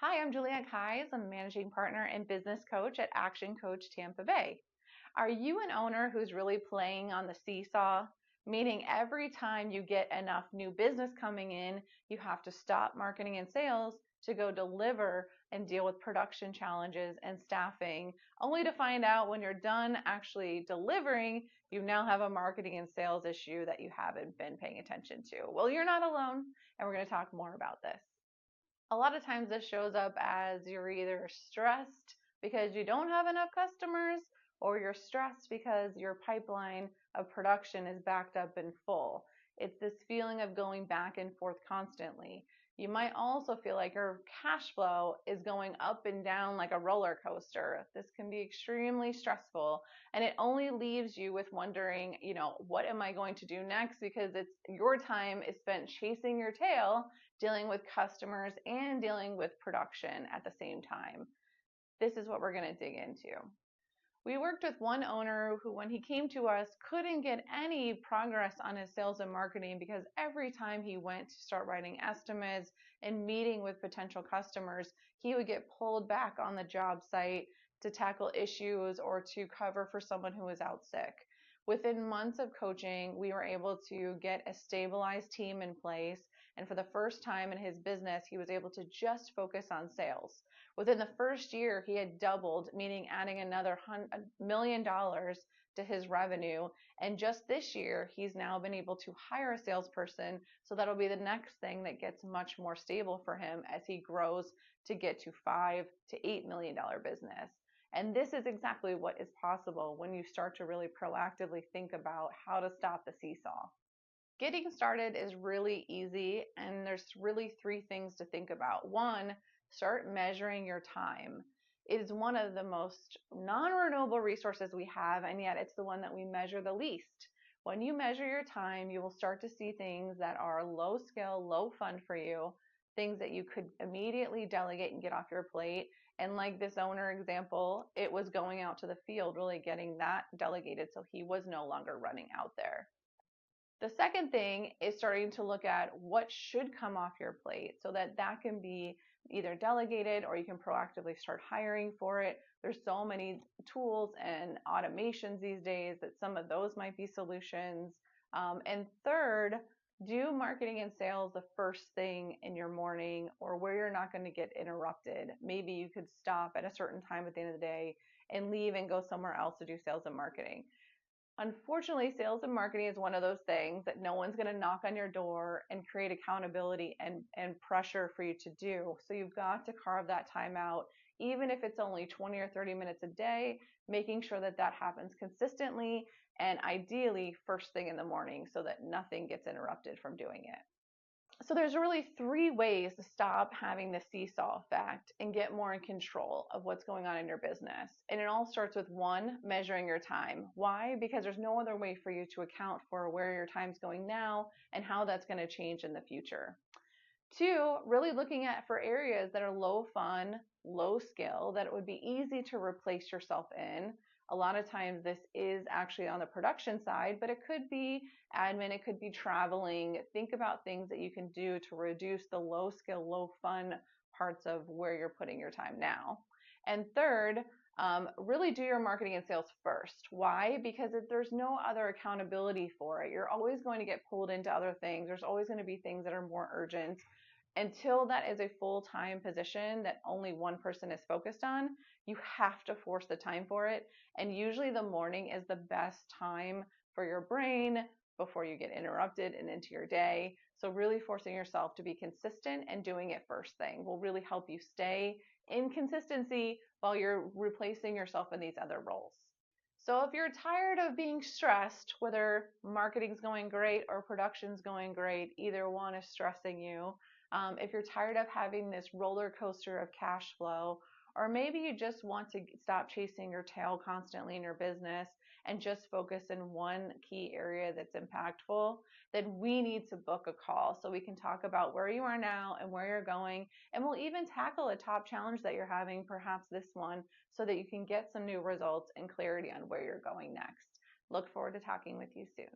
Hi, I'm Juliette Kais. I'm managing partner and business coach at Action Coach Tampa Bay. Are you an owner who's really playing on the seesaw? Meaning every time you get enough new business coming in, you have to stop marketing and sales to go deliver and deal with production challenges and staffing, only to find out when you're done actually delivering, you now have a marketing and sales issue that you haven't been paying attention to. Well, you're not alone, and we're going to talk more about this. A lot of times this shows up as you're either stressed because you don't have enough customers, or you're stressed because your pipeline of production is backed up and full. It's this feeling of going back and forth constantly. You might also feel like your cash flow is going up and down like a roller coaster. This can be extremely stressful, and it only leaves you with wondering, what am I going to do next? Because it's your time is spent chasing your tail, dealing with customers and dealing with production at the same time. This is what we're going to dig into. We worked with one owner who, when he came to us, couldn't get any progress on his sales and marketing because every time he went to start writing estimates and meeting with potential customers, he would get pulled back on the job site to tackle issues or to cover for someone who was out sick. Within months of coaching, we were able to get a stabilized team in place, and for the first time in his business, he was able to just focus on sales. Within the first year, he had doubled, meaning adding another $1 million to his revenue. And just this year, he's now been able to hire a salesperson. So that'll be the next thing that gets much more stable for him as he grows to get to $5 to $8 million business. And this is exactly what is possible when you start to really proactively think about how to stop the seesaw. Getting started is really easy, and there's really three things to think about. One, start measuring your time. It is one of the most non-renewable resources we have, and yet it's the one that we measure the least. When you measure your time, you will start to see things that are low skill, low fun for you, things that you could immediately delegate and get off your plate. And like this owner example, it was going out to the field, really getting that delegated so he was no longer running out there. The second thing is starting to look at what should come off your plate so that that can be either delegated or you can proactively start hiring for it. There's so many tools and automations these days that some of those might be solutions. And third, do marketing and sales the first thing in your morning or where you're not going to get interrupted. Maybe you could stop at a certain time at the end of the day and leave and go somewhere else to do sales and marketing. Unfortunately, sales and marketing is one of those things that no one's going to knock on your door and create accountability and pressure for you to do. So you've got to carve that time out, even if it's only 20 or 30 minutes a day, making sure that that happens consistently and ideally first thing in the morning so that nothing gets interrupted from doing it. So there's really three ways to stop having the seesaw effect and get more in control of what's going on in your business. And it all starts with one, measuring your time. Why? Because there's no other way for you to account for where your time's going now and how that's going to change in the future. Two, really looking at for areas that are low fun, low skill, that it would be easy to replace yourself in. A lot of times this is actually on the production side, but it could be admin, it could be traveling. Think about things that you can do to reduce the low skill, low fun parts of where you're putting your time now. And third, really do your marketing and sales first. Why? Because there's no other accountability for it. You're always going to get pulled into other things. There's always going to be things that are more urgent. Until that is a full-time position that only one person is focused on, you have to force the time for it. And usually the morning is the best time for your brain before you get interrupted and into your day. So really forcing yourself to be consistent and doing it first thing will really help you stay in consistency while you're replacing yourself in these other roles. So if you're tired of being stressed, whether marketing's going great or production's going great, either one is stressing you. If you're tired of having this roller coaster of cash flow, or maybe you just want to stop chasing your tail constantly in your business and just focus in one key area that's impactful, then we need to book a call so we can talk about where you are now and where you're going. And we'll even tackle a top challenge that you're having, perhaps this one, so that you can get some new results and clarity on where you're going next. Look forward to talking with you soon.